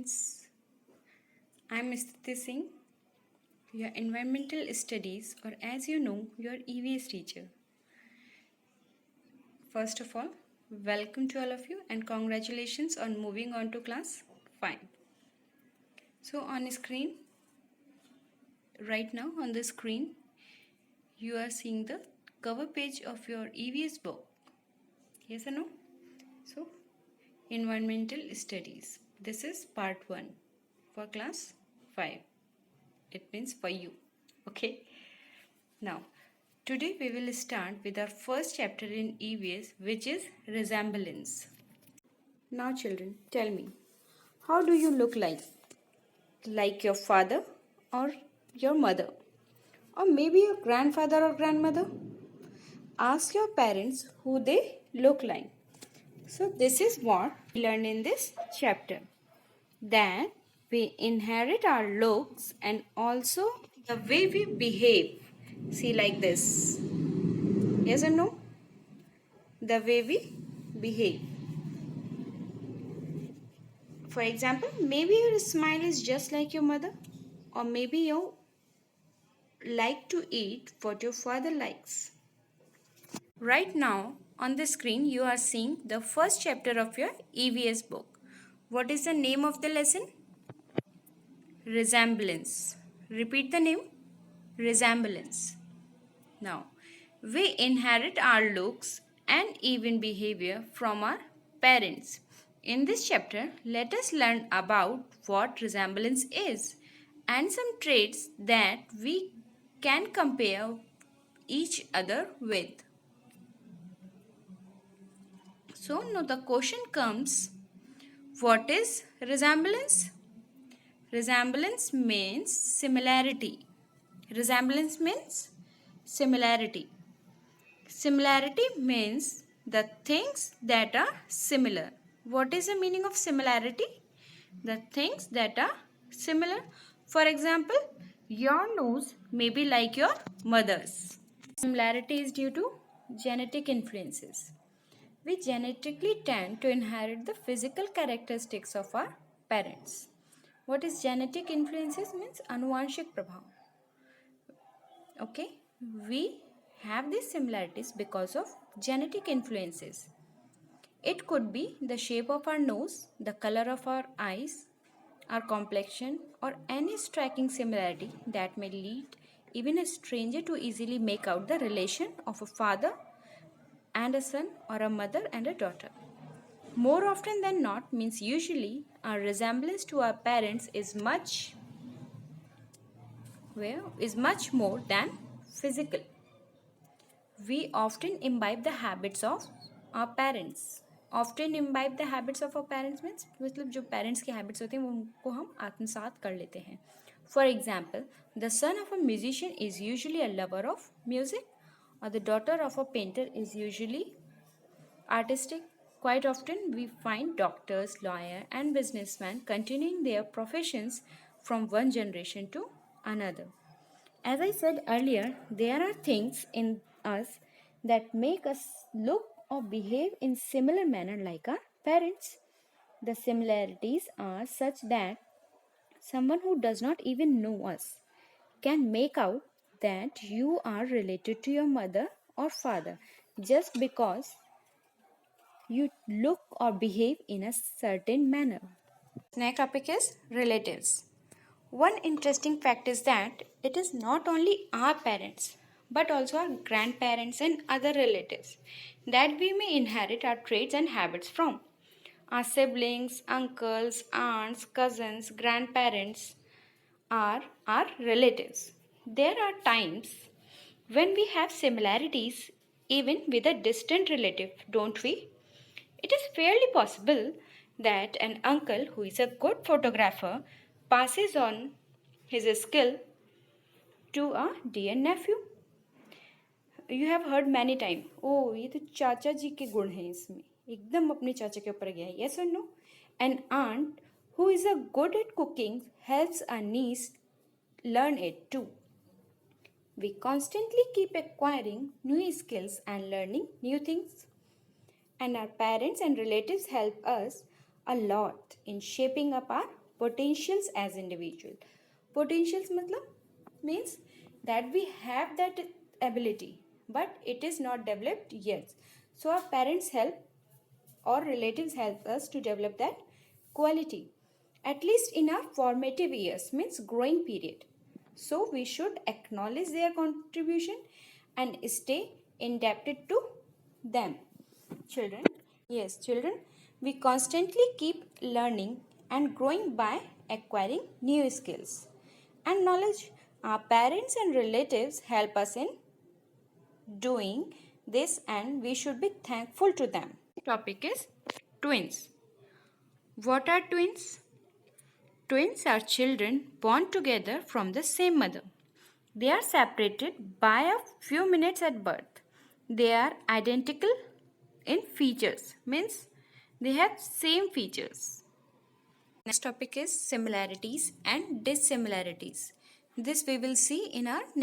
students. I'm Mr. Singh, your environmental studies, or as you know, your E.V.S teacher. First of all, welcome to all of you and congratulations on moving on to class 5. So on screen, right now on the screen, you are seeing the cover page of your E.V.S book. Yes or no? So, environmental studies. This is part 1 for class 5. It means for you. Okay. Now, today we will start with our first chapter in E.V.S, which is resemblance. Now, children, tell me, how do you look like? Like your father or your mother? Or maybe your grandfather or grandmother? Ask your parents who they look like. So, this is what we learn in this chapter. That we inherit our looks and also the way we behave. See, like this. Yes or no? The way we behave. For example, maybe your smile is just like your mother, or maybe you like to eat what your father likes. Right now, on the screen, you are seeing the first chapter of your E.V.S book. What is the name of the lesson? Resemblance. Repeat the name. Resemblance. Now, we inherit our looks and even behavior from our parents. In this chapter, let us learn about what resemblance is and some traits that we can compare each other with. So, now the question comes, what is resemblance? Resemblance means similarity. Resemblance means similarity. Similarity means the things that are similar. What is the meaning of similarity? The things that are similar. For example, your nose may be like your mother's. Similarity is due to genetic influences. We genetically tend to inherit the physical characteristics of our parents. What is genetic influences means anuvanshik prabhav. Okay, we have these similarities because of genetic influences. It could be the shape of our nose, the color of our eyes, our complexion, or any striking similarity that may lead even a stranger to easily make out the relation of a father and a son or a mother and a daughter. More often than not means usually our resemblance to our parents is much more than physical. We often imbibe the habits of our parents. Often imbibe the habits of our parents means मतलब जो parents की habits होते हैं वो उनको हम आत्मसात कर लेते हैं. For example, the son of a musician is usually a lover of music, or the daughter of a painter is usually artistic. Quite often we find doctors, lawyers, and businessmen continuing their professions from one generation to another. As I said earlier, there are things in us that make us look or behave in similar manner like our parents. The similarities are such that someone who does not even know us can make out that you are related to your mother or father just because you look or behave in a certain manner. Next topic is relatives. One interesting fact is that it is not only our parents but also our grandparents and other relatives that we may inherit our traits and habits from. Our siblings, uncles, aunts, cousins, grandparents are our relatives. There are times when we have similarities even with a distant relative, don't we? It is fairly possible that an uncle who is a good photographer passes on his skill to a dear nephew. You have heard many times, oh, ये तो चाचा जी के गुण हैं इसमें, एकदम अपने चाचा के ऊपर गया है. Yes or no? An aunt who is a good at cooking helps a niece learn it too. We constantly keep acquiring new skills and learning new things. And our parents and relatives help us a lot in shaping up our potentials as individual. Potentials matlab means that we have that ability but it is not developed yet. So our parents help or relatives help us to develop that quality at least in our formative years, means growing period. So we should acknowledge their contribution and stay indebted to them. Children, yes, children, we constantly keep learning and growing by acquiring new skills and knowledge. Our parents and relatives help us in doing this and we should be thankful to them. Topic is twins. What are twins? Twins are children born together from the same mother. They are separated by a few minutes at birth. They are identical in features, means they have same features. Next topic is similarities and dissimilarities. This we will see in our